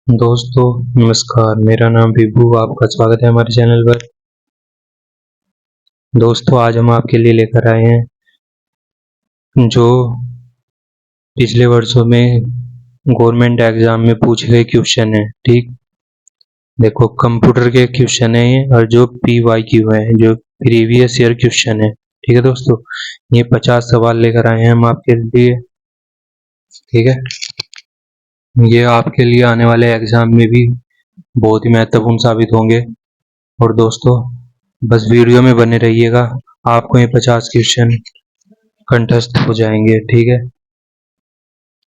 दोस्तों नमस्कार, मेरा नाम विभू, आपका स्वागत है हमारे चैनल पर। दोस्तों आज हम आपके लिए लेकर आए हैं जो पिछले वर्षों में गवर्नमेंट एग्जाम में पूछे गए क्वेश्चन है। ठीक, देखो कंप्यूटर के क्वेश्चन है ये, और जो PYQ है जो प्रीवियस ईयर क्वेश्चन है। ठीक है दोस्तों, ये 50 सवाल लेकर आए हैं हम आपके लिए। ठीक है, ये आपके लिए आने वाले एग्जाम में भी बहुत ही महत्वपूर्ण साबित होंगे। और दोस्तों बस वीडियो में बने रहिएगा, आपको ये 50 क्वेश्चन कंठस्थ हो जाएंगे। ठीक है,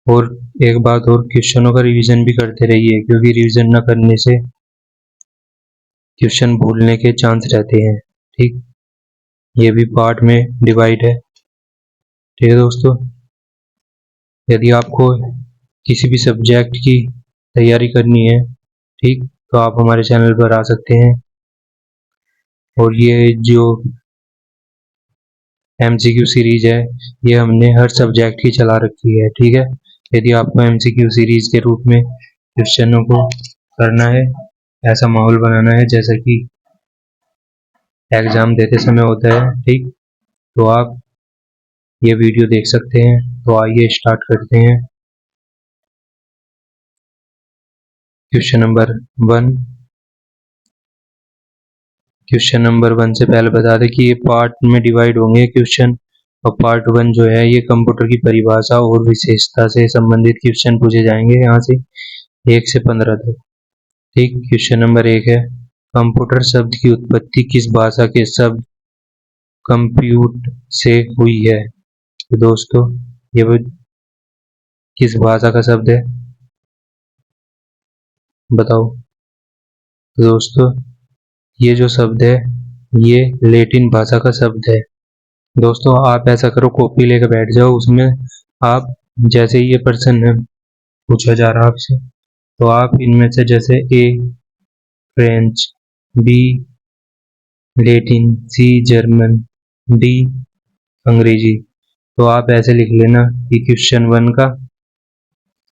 और एक बात और, क्वेश्चनों का रिवीजन भी करते रहिए, क्योंकि रिवीजन न करने से क्वेश्चन भूलने के चांस रहते हैं। ठीक, ये भी पार्ट में डिवाइड है। ठीक है दोस्तों, यदि आपको किसी भी सब्जेक्ट की तैयारी करनी है, ठीक, तो आप हमारे चैनल पर आ सकते हैं। और ये जो MCQ सीरीज है ये हमने हर सब्जेक्ट की चला रखी है। ठीक है, यदि आपको MCQ सीरीज के रूप में क्वेश्चनों को करना है, ऐसा माहौल बनाना है जैसा कि एग्जाम देते समय होता है, ठीक, तो आप ये वीडियो देख सकते हैं। तो आइए स्टार्ट करते हैं। Question number 1। क्वेश्चन नंबर 1 से पहले बता दें कि ये पार्ट में डिवाइड होंगे क्वेश्चन, और पार्ट 1 जो है ये कंप्यूटर की परिभाषा और विशेषता से संबंधित क्वेश्चन पूछे जाएंगे, यहाँ से 1 से 15 तक। ठीक, क्वेश्चन नंबर 1 है, कंप्यूटर शब्द की उत्पत्ति किस भाषा के शब्द कंप्यूट से हुई है? तो दोस्तों ये किस भाषा का शब्द है, बताओ। तो दोस्तों ये जो शब्द है ये लैटिन भाषा का शब्द है। दोस्तों आप ऐसा करो, कॉपी लेकर बैठ जाओ, उसमें आप जैसे ये प्रश्न पूछा जा रहा है आपसे, तो आप इनमें से जैसे A French, B Latin, C German, D अंग्रेजी, तो आप ऐसे लिख लेना कि क्वेश्चन 1 का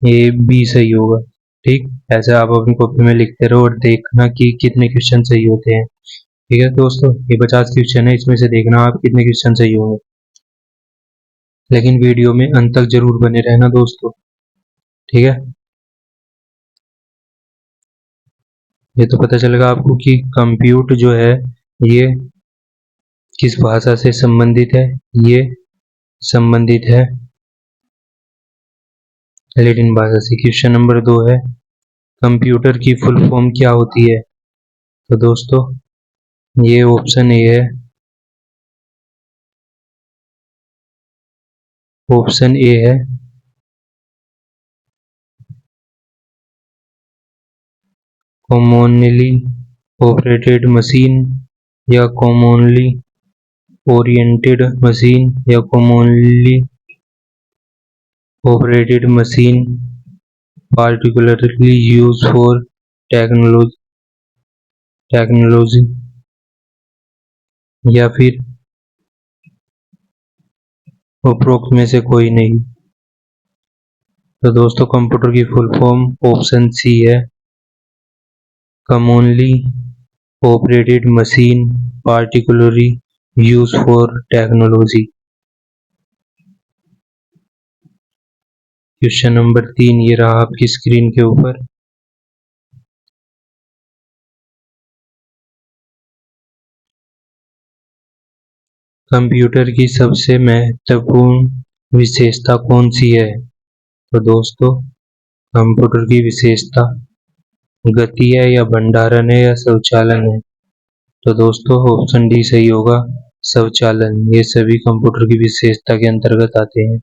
A B सही होगा। ठीक, ऐसे आप अपनी कॉपी में लिखते रहो और देखना कि कितने क्वेश्चन सही होते हैं। ठीक है दोस्तों, ये 50 क्वेश्चन है, इसमें से देखना आप कितने क्वेश्चन सही होंगे, लेकिन वीडियो में अंत तक जरूर बने रहना दोस्तों। ठीक है, ये तो पता चलेगा आपको कि कंप्यूट जो है ये किस भाषा से संबंधित है। ये संबंधित है लैटिन भाषा से। क्वेश्चन नंबर 2 है, कंप्यूटर की फुल फॉर्म क्या होती है? तो दोस्तों ये ऑप्शन ए है, ऑप्शन ए है कॉमनली ऑपरेटेड मशीन, या कॉमनली ओरिएंटेड मशीन, या commonly operated machine particularly used for technology, या फिर उपरोक्त में से कोई नहीं। तो दोस्तों कंप्यूटर की फुल फॉर्म ऑप्शन सी है, commonly operated machine particularly use for technology. Question number 3 ये रहा आपकी स्क्रीन के ऊपर। कंप्यूटर की सबसे महत्वपूर्ण विशेषता कौन सी है? तो दोस्तों कंप्यूटर की विशेषता गति है, या भंडारण है, या स्वचालन है? तो दोस्तों ऑप्शन डी सही होगा, स्वचालन। ये सभी कंप्यूटर की विशेषता के अंतर्गत आते हैं।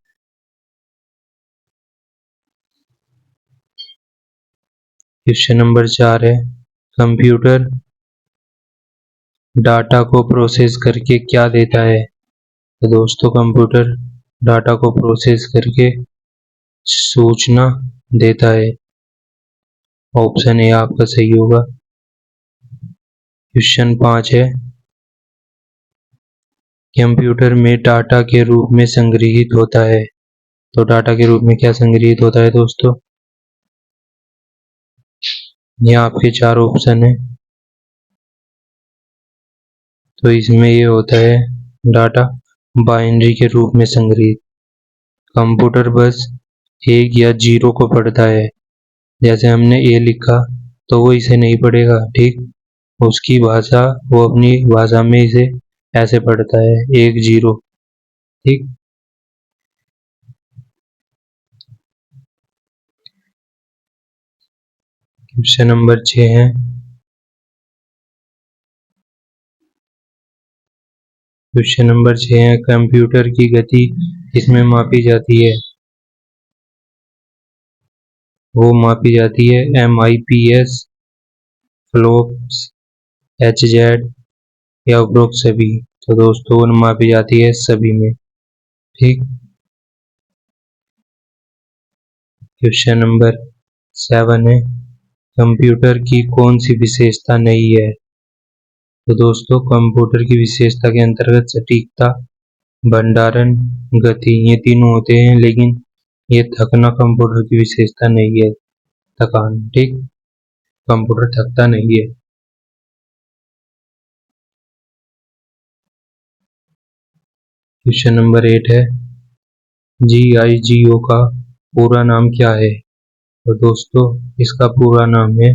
क्वेश्चन नंबर 4 है, कंप्यूटर डाटा को प्रोसेस करके क्या देता है? तो दोस्तों कंप्यूटर डाटा को प्रोसेस करके सूचना देता है। ऑप्शन ए आपका सही होगा। क्वेश्चन 5 है, कंप्यूटर में डाटा के रूप में संग्रहित होता है। तो डाटा के रूप में क्या संग्रहित होता है दोस्तों? ये आपके 4 ऑप्शन है। तो इसमें ये होता है डाटा बाइनरी के रूप में संग्रहित। कंप्यूटर बस 1 या 0 को पढ़ता है। जैसे हमने ए लिखा तो वो इसे नहीं पढ़ेगा, ठीक। उसकी भाषा, वो अपनी भाषा में इसे ऐसे पढ़ता है 1 0, ठीक। क्वेश्चन नंबर 6 है। क्वेश्चन नंबर 6 है, कंप्यूटर की गति इसमें मापी जाती है। वो मापी जाती है MIPS, फ्लोप्स, HZ या उपरोक्त सभी। तो दोस्तों वो मापी जाती है सभी में, ठीक। क्वेश्चन नंबर 7 है, कंप्यूटर की कौन सी विशेषता नहीं है। तो दोस्तों कंप्यूटर की विशेषता के अंतर्गत सटीकता, भंडारण, गति, ये तीनों होते हैं, लेकिन ये थकना कंप्यूटर की विशेषता नहीं है। थकान, ठीक। कंप्यूटर थकता नहीं है। क्वेश्चन नंबर 8 है, GIGO का पूरा नाम क्या है। तो दोस्तों इसका पूरा नाम है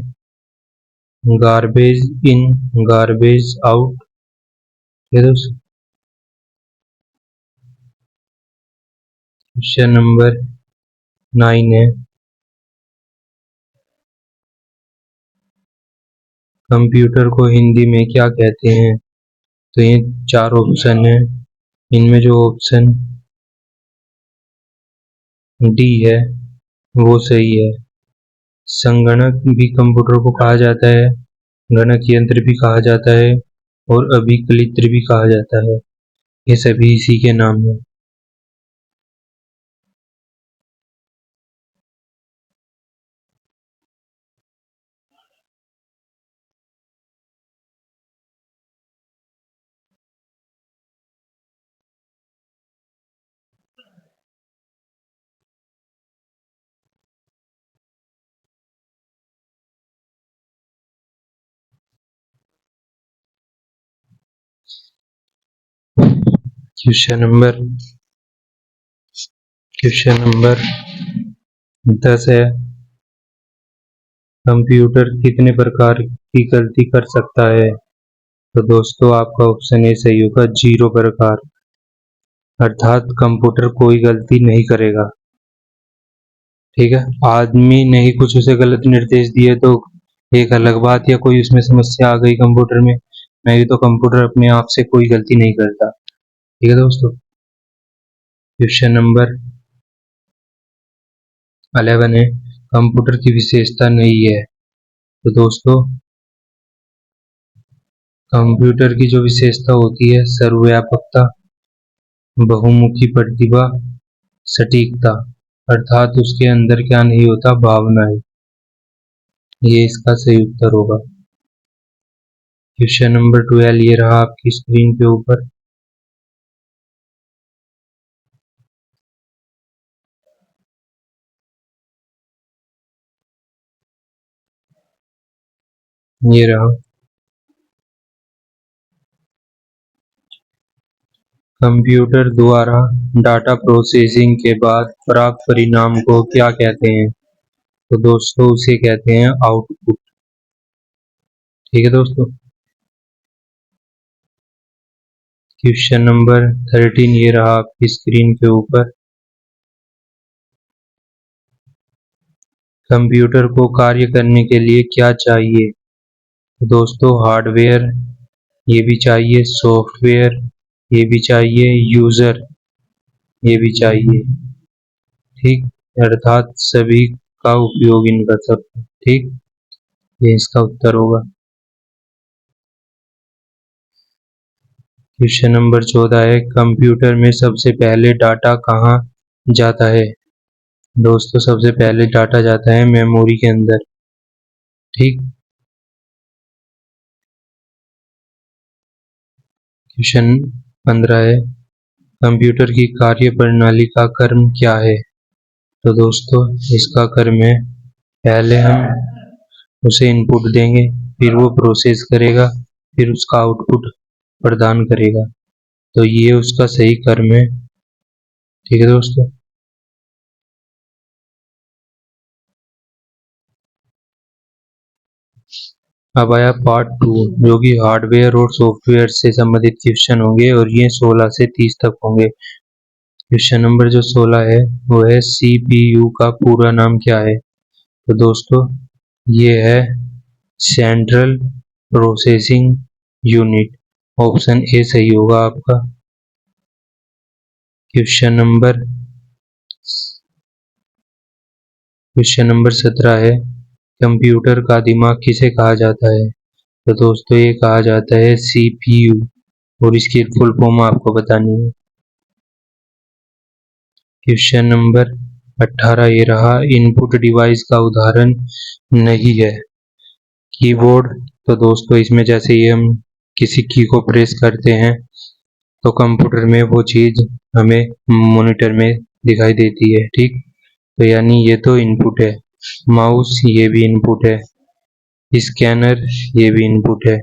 गार्बेज इन गार्बेज आउट। ये दोस्तों क्वेश्चन नंबर 9 है, कंप्यूटर को हिंदी में क्या कहते हैं। तो ये 4 ऑप्शन है। इनमें जो ऑप्शन डी है वो सही है। संगणक भी कंप्यूटर को कहा जाता है, गणक यंत्र भी कहा जाता है और अभिकलित्र भी कहा जाता है। ये सभी इसी के नाम है। क्वेश्चन नंबर 10 है, कंप्यूटर कितने प्रकार की गलती कर सकता है। तो दोस्तों आपका ऑप्शन ए सही होगा, 0 प्रकार। अर्थात कंप्यूटर कोई गलती नहीं करेगा, ठीक है। आदमी ने ही कुछ उसे गलत निर्देश दिए तो एक अलग बात, या कोई उसमें समस्या आ गई कंप्यूटर में, नहीं तो कंप्यूटर अपने आप से कोई गलती नहीं करता, ठीक है दोस्तों। क्वेश्चन नंबर 11 है, कंप्यूटर की विशेषता नहीं है। तो दोस्तों कंप्यूटर की जो विशेषता होती है, सर्वव्यापकता, बहुमुखी प्रतिभा, सटीकता। अर्थात उसके अंदर क्या नहीं होता, भावना है। ये इसका सही उत्तर होगा। क्वेश्चन नंबर 12 ये रहा आपकी स्क्रीन के ऊपर। ये रहा, कंप्यूटर द्वारा डाटा प्रोसेसिंग के बाद प्राप्त परिणाम को क्या कहते हैं। तो दोस्तों उसे कहते हैं आउटपुट, ठीक है दोस्तों। क्वेश्चन नंबर 13 ये रहा आपकी स्क्रीन के ऊपर। कंप्यूटर को कार्य करने के लिए क्या चाहिए। तो दोस्तों हार्डवेयर ये भी चाहिए, सॉफ्टवेयर ये भी चाहिए, यूजर ये भी चाहिए, ठीक। अर्थात सभी का उपयोग इनका सब, ठीक। ये इसका उत्तर होगा। क्वेश्चन नंबर 14 है, कंप्यूटर में सबसे पहले डाटा कहाँ जाता है। दोस्तों सबसे पहले डाटा जाता है मेमोरी के अंदर, ठीक। क्वेश्चन 15 है, कंप्यूटर की कार्य प्रणाली का कर्म क्या है। तो दोस्तों इसका कर्म है, पहले हम उसे इनपुट देंगे, फिर वो प्रोसेस करेगा, फिर उसका आउटपुट प्रदान करेगा। तो ये उसका सही कर्म है। ठीक है दोस्तों। अब आया पार्ट 2, जो कि हार्डवेयर और सॉफ्टवेयर से संबंधित क्वेश्चन होंगे, और ये 16 से 30 तक होंगे। क्वेश्चन नंबर जो 16 है वो है सीपीयू का पूरा नाम क्या है। तो दोस्तों ये है central processing unit. Option A सही होगा आपका। क्वेश्चन नंबर 17 है, कंप्यूटर का दिमाग किसे कहा जाता है। तो दोस्तों ये कहा जाता है सीपीयू, और इसकी फुल फॉर्म आपको बतानी है। क्वेश्चन नंबर 18 ये रहा, इनपुट डिवाइस का उदाहरण नहीं है कीबोर्ड। तो दोस्तों इसमें जैसे ही हम किसी की को प्रेस करते हैं तो कंप्यूटर में वो चीज हमें मॉनिटर में दिखाई देती है। ठीक, तो यानी ये तो इनपुट है। माउस ये भी इनपुट है, स्कैनर ये भी इनपुट है,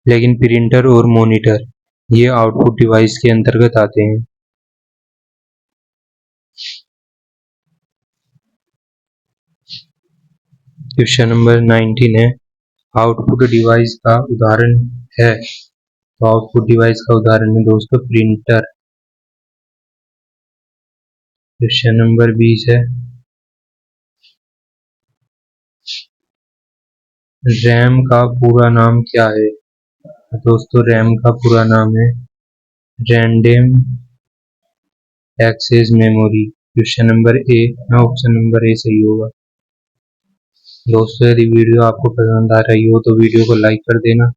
लेकिन प्रिंटर और मॉनिटर ये आउटपुट डिवाइस के अंतर्गत आते हैं। क्वेश्चन नंबर 19 है, आउटपुट डिवाइस का उदाहरण है। तो आउटपुट डिवाइस का उदाहरण है दोस्तों प्रिंटर। क्वेश्चन नंबर 20 है, रैम का पूरा नाम क्या है। दोस्तों रैम का पूरा नाम है random access memory. Question number A, option number A सही होगा। दोस्तों यदि वीडियो आपको पसंद आ रही हो तो वीडियो को लाइक कर देना।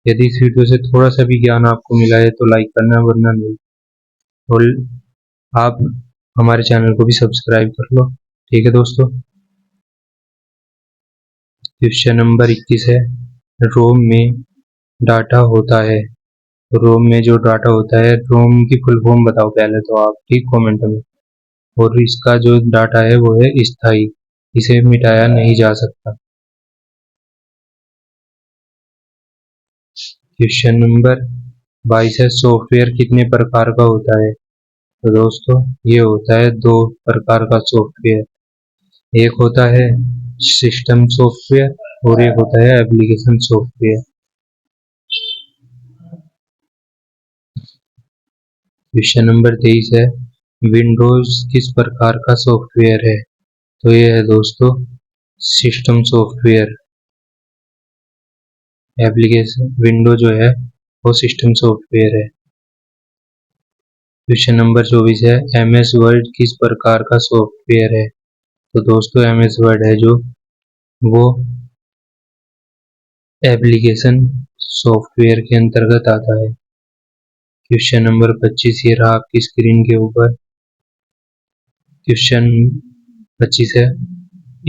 यदि इस वीडियो से थोड़ा सा भी ज्ञान आपको मिला है तो लाइक करना, वरना नहीं। और आप हमारे चैनल को भी सब्सक्राइब कर लो। ठीक है दोस्तों। क्वेश्चन नंबर 21 है, रोम में डाटा होता है। तो रोम में जो डाटा होता है, रोम की फुल फॉर्म बताओ पहले तो आप, ठीक, कमेंट में। और इसका जो डाटा है वो है स्थायी, इसे मिटाया नहीं जा सकता। क्वेश्चन नंबर 22 है, सॉफ्टवेयर कितने प्रकार का होता है। तो दोस्तों ये होता है दो प्रकार का सॉफ्टवेयर। एक होता है सिस्टम सॉफ्टवेयर और एक होता है एप्लीकेशन सॉफ्टवेयर। क्वेश्चन नंबर 23 है, विंडोज किस प्रकार का सॉफ्टवेयर है। तो ये है दोस्तों सिस्टम सॉफ्टवेयर। एप्लीकेशन विंडो जो है वो सिस्टम सॉफ्टवेयर है। क्वेश्चन नंबर 24 है, एम एस वर्ड किस प्रकार का सॉफ्टवेयर है। तो दोस्तों एम एस वर्ड है जो वो एप्लीकेशन सॉफ्टवेयर के अंतर्गत आता है। क्वेश्चन नंबर 25 ये रहा आपकी स्क्रीन के ऊपर। क्वेश्चन 25 है,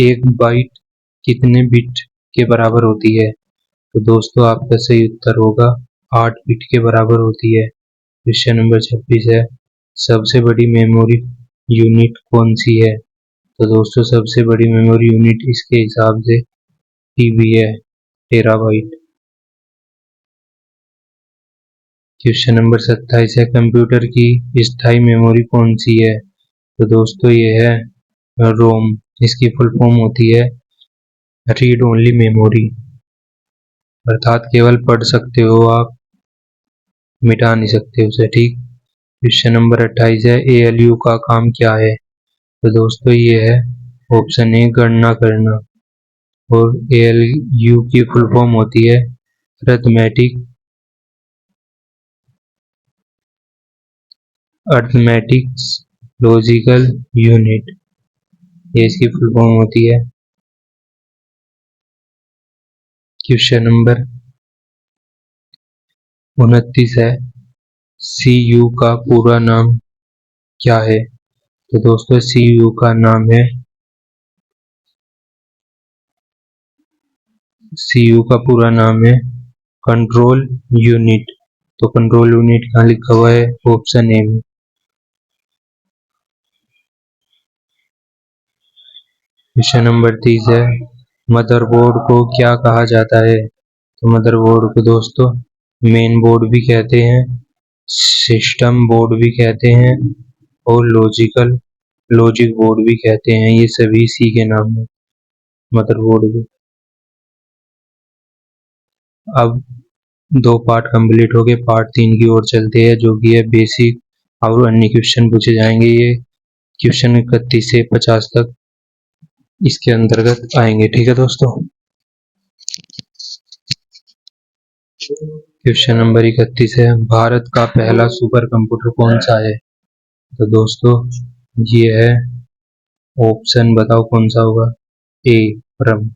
एक बाइट कितने बिट के बराबर होती है। तो दोस्तों आपका सही उत्तर होगा 8 बिट के बराबर होती है। क्वेश्चन नंबर 26 है, सबसे बड़ी मेमोरी यूनिट कौन सी है। तो दोस्तों सबसे बड़ी मेमोरी यूनिट इसके हिसाब से टीबी है, टेराबाइट। क्वेश्चन नंबर 27 है, कंप्यूटर की स्थायी मेमोरी कौन सी है। तो दोस्तों ये है रोम, इसकी फुल फॉर्म होती है रीड ओनली मेमोरी, अर्थात केवल पढ़ सकते हो आप, मिटा नहीं सकते उसे। ठीक। क्वेश्चन नंबर 28 है, एएलयू का काम क्या है। तो दोस्तों ये है ऑप्शन ए गणना करना, और एएलयू की फुल फॉर्म होती है अर्थमेटिक्स लॉजिकल यूनिट, ये इसकी फुल फॉर्म होती है। क्वेश्चन नंबर 29 है, सीयू का पूरा नाम क्या है। तो दोस्तों सीयू का नाम है, सीयू का पूरा नाम है कंट्रोल यूनिट। तो कंट्रोल यूनिट कहाँ लिखा हुआ है, ऑप्शन ए में। क्वेश्चन नंबर 30 है, मदरबोर्ड को क्या कहा जाता है? तो मदरबोर्ड को दोस्तों मेन बोर्ड भी कहते हैं, सिस्टम बोर्ड भी कहते हैं और लॉजिक बोर्ड भी कहते हैं। ये सभी इसी के नाम है, मदरबोर्ड के। अब 2 पार्ट कंप्लीट हो गए, पार्ट 3 की ओर चलते हैं, जो कि है बेसिक और अन्य क्वेश्चन पूछे जाएंगे। ये क्वेश्चन 31 से 50 तक इसके अंतर्गत आएंगे। ठीक है दोस्तों। क्वेश्चन नंबर 31 है, भारत का पहला सुपर कंप्यूटर कौन सा है? तो दोस्तों ये है, ऑप्शन बताओ कौन सा होगा। ए परम।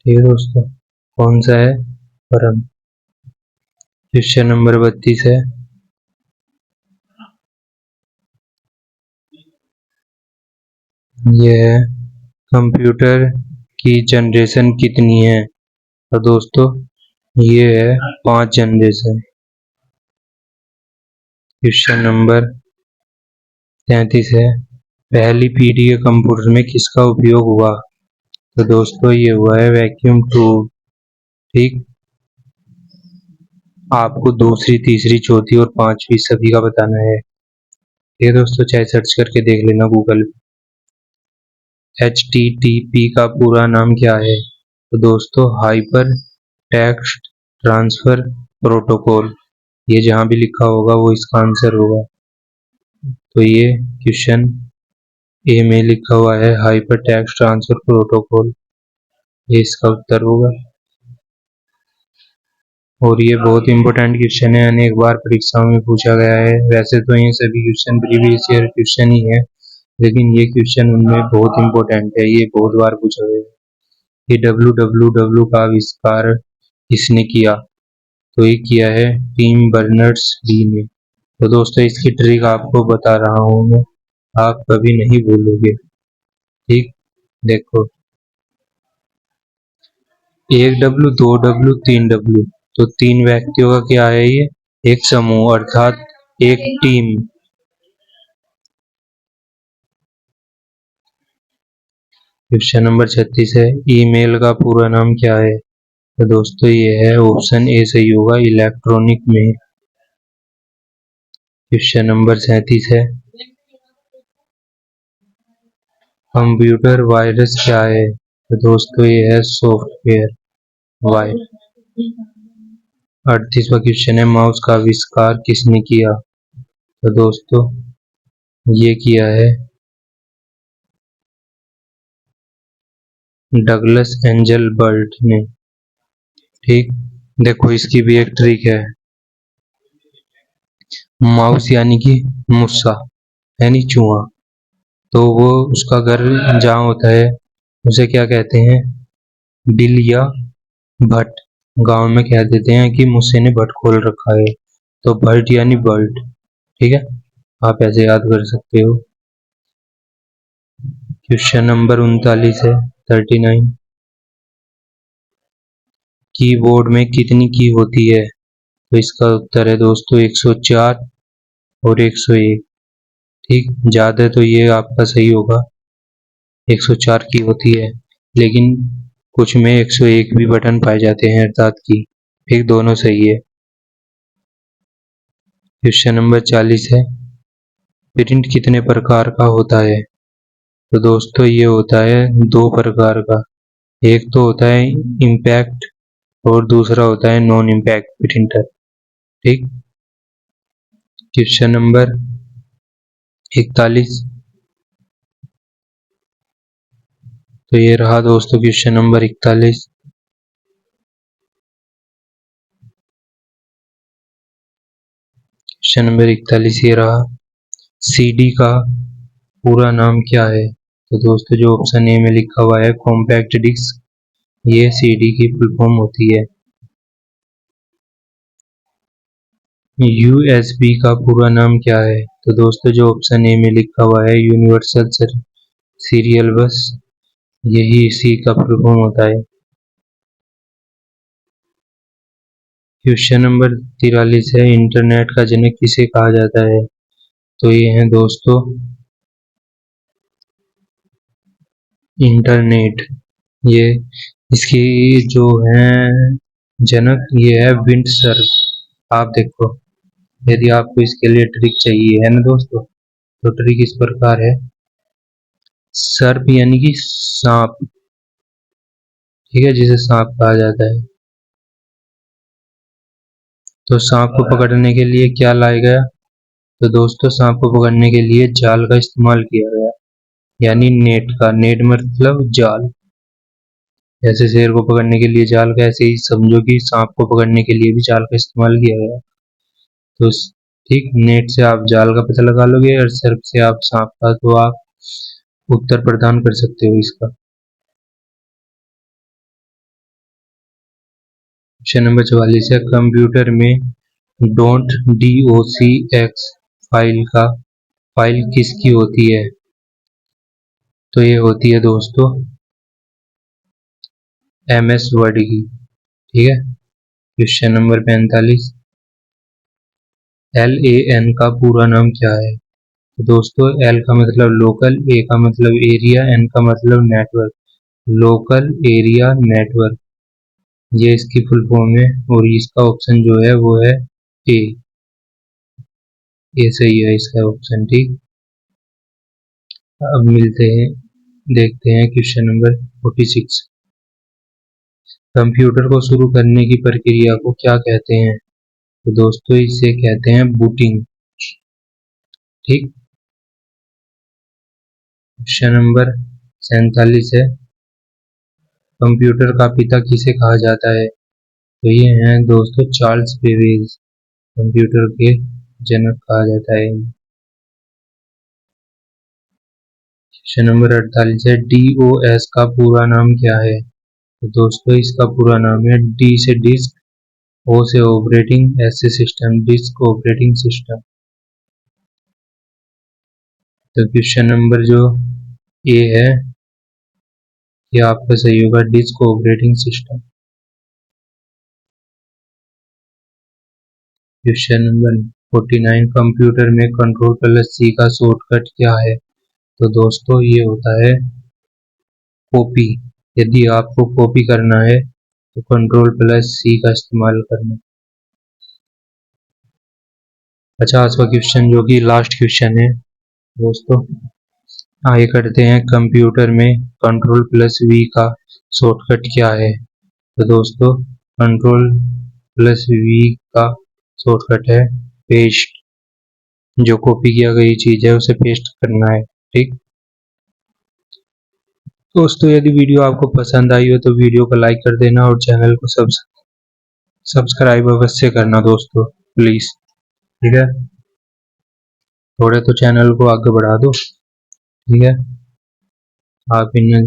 ठीक है दोस्तों, कौन सा है? परम। क्वेश्चन नंबर 32 है, ये है, कंप्यूटर की जनरेशन कितनी है? तो दोस्तों ये है 5 जनरेशन। क्वेश्चन नंबर 33 है, पहली पीढ़ी के कंप्यूटर में किसका उपयोग हुआ? तो दोस्तों ये हुआ है वैक्यूम ट्यूब। ठीक, आपको दूसरी, तीसरी, चौथी और पांचवी सभी का बताना है। ये दोस्तों चाहे सर्च करके देख लेना गूगल। HTTP का पूरा नाम क्या है? तो दोस्तों हाइपर टेक्स्ट ट्रांसफर प्रोटोकॉल। ये जहां भी लिखा होगा वो इसका आंसर होगा। तो ये क्वेश्चन ए में लिखा हुआ है हाइपर टेक्स्ट ट्रांसफर प्रोटोकॉल, ये इसका उत्तर होगा। और ये बहुत इंपॉर्टेंट क्वेश्चन है, अनेक बार परीक्षाओं में पूछा गया है। वैसे तो ये सभी क्वेश्चन प्रीवियस ईयर क्वेश्चन ही है, लेकिन ये क्वेश्चन उनमें बहुत इंपॉर्टेंट है, ये बहुत बार पूछा गया है। ये WWW का आविष्कार किसने किया? तो ये किया है टिम बर्नर्स ली ने। तो दोस्तों इसकी ट्रिक आपको बता रहा हूँ मैं, आप कभी नहीं भूलोगे। ठीक, देखो, 1 W, 2 W, 3 W। तो 3 व्यक्तियों का क्या है ये? एक समूह, अर्थात एक टीम। क्वेश्चन नंबर 36 है, ईमेल का पूरा नाम क्या है? तो दोस्तों ये है, ऑप्शन ए सही होगा, इलेक्ट्रॉनिक मेल। क्वेश्चन नंबर 37 है, कंप्यूटर वायरस क्या है? तो दोस्तों ये है सॉफ्टवेयर वायरस। 38वां क्वेश्चन है, माउस का आविष्कार किसने किया? तो दोस्तों ये किया है डगलस एंजल बर्ट ने। ठीक, देखो इसकी भी एक ट्रिक है। माउस यानी कि मुस्सा, यानी चूहा, तो वो उसका घर जहाँ होता है उसे क्या कहते हैं? बिल या भट्ट। गांव में कह देते हैं कि मुस्से ने भट्ट खोल रखा है, तो भट्ट यानी बल्ट। ठीक है, आप ऐसे याद कर सकते हो। क्वेश्चन नंबर 39 है, 39, कीबोर्ड में कितनी की होती है? तो इसका उत्तर है दोस्तों 104 और 101। ठीक, ज्यादा तो ये आपका सही होगा, 104 की होती है, लेकिन कुछ में 101 भी बटन पाए जाते हैं, अर्थात की। ठीक, दोनों सही है। क्वेश्चन नंबर 40 है, प्रिंट कितने प्रकार का होता है? तो दोस्तों ये होता है 2 प्रकार का, एक तो होता है इम्पैक्ट और दूसरा होता है नॉन इम्पैक्ट प्रिंटर। ठीक, क्वेश्चन नंबर 41, तो ये रहा दोस्तों क्वेश्चन नंबर 41। क्वेश्चन नंबर 41 ये रहा, CD का पूरा नाम क्या है? तो दोस्तों जो ऑप्शन ए में लिखा हुआ है कॉम्पैक्ट डिस्क, ये CD की फुल फॉर्म होती है। USB का पूरा नाम क्या है? तो दोस्तों जो ऑप्शन ए में लिखा हुआ है यूनिवर्सल सीरियल बस, यही इसी का फुल फॉर्म होता है। क्वेश्चन नंबर 43 है, इंटरनेट का जनक किसे कहा जाता है? तो ये है दोस्तों इंटरनेट, ये इसकी जो है जनक ये है विंडसर्फ। आप देखो, यदि आपको इसके लिए ट्रिक चाहिए है ना दोस्तों, तो ट्रिक इस प्रकार है। सर्प यानी कि सांप, ठीक है, जिसे सांप कहा जाता है। तो सांप को पकड़ने के लिए क्या लाया गया? तो दोस्तों सांप को पकड़ने के लिए जाल का इस्तेमाल किया गया, यानी नेट का। नेट मतलब जाल। जैसे शेर को पकड़ने के लिए जाल का, ऐसे ही समझो कि सांप को पकड़ने के लिए भी जाल का इस्तेमाल किया गया। तो ठीक, नेट से आप जाल का पता लगा लोगे और सर्प से आप सांप का, तो आप उत्तर प्रदान कर सकते हो इसका। क्वेश्चन नंबर 44 है, कंप्यूटर में .docx फाइल किसकी होती है? तो ये होती है दोस्तों MS वर्ड की, ठीक है। क्वेश्चन नंबर 45, LAN का पूरा नाम क्या है? तो दोस्तों L का मतलब लोकल, A का मतलब एरिया, N का मतलब नेटवर्क। लोकल एरिया नेटवर्क, ये इसकी फुल फॉर्म है, और इसका ऑप्शन जो है वो है ए। ये सही है इसका ऑप्शन, ठीक। अब मिलते हैं, देखते हैं क्वेश्चन नंबर 46, कंप्यूटर को शुरू करने की प्रक्रिया को क्या कहते हैं? तो दोस्तों इसे कहते हैं बूटिंग, ठीक। क्वेश्चन नंबर 47 है, कंप्यूटर का पिता किसे कहा जाता है? तो ये हैं दोस्तों चार्ल्स बेबेज, कंप्यूटर के जनक कहा जाता है। क्वेश्चन नंबर 48 है, DOS का पूरा नाम क्या है? तो दोस्तों इसका पूरा नाम है D से डिस्क, O से ऑपरेटिंग, S से सिस्टम, डिस्क ऑपरेटिंग सिस्टम। तो क्वेश्चन नंबर जो ए है ये आपका सही होगा, disk operating system. Question number 49, computer में Ctrl+C का शॉर्टकट क्या है? तो दोस्तों ये होता है कॉपी। यदि आपको कॉपी करना है तो Ctrl+C का इस्तेमाल करना। 50वां क्वेश्चन जो कि लास्ट क्वेश्चन है दोस्तों, आगे करते हैं, कंप्यूटर में Ctrl+V का शॉर्टकट क्या है? तो दोस्तों Ctrl+V का शॉर्टकट है पेस्ट, जो कॉपी किया गई चीज है उसे पेस्ट करना है, ठीक। दोस्तों यदि वीडियो आपको पसंद आई हो तो वीडियो को लाइक कर देना और चैनल को सब्सक्राइब अवश्य करना दोस्तों, प्लीज, ठीक है। थोड़े तो चैनल को आगे बढ़ा दो, ठीक है। आप इन्हें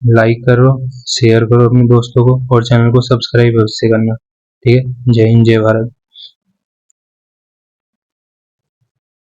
लाइक करो, शेयर करो अपने दोस्तों को, और चैनल को सब्सक्राइब अवश्य करना, ठीक है। जय हिंद, जय भारत।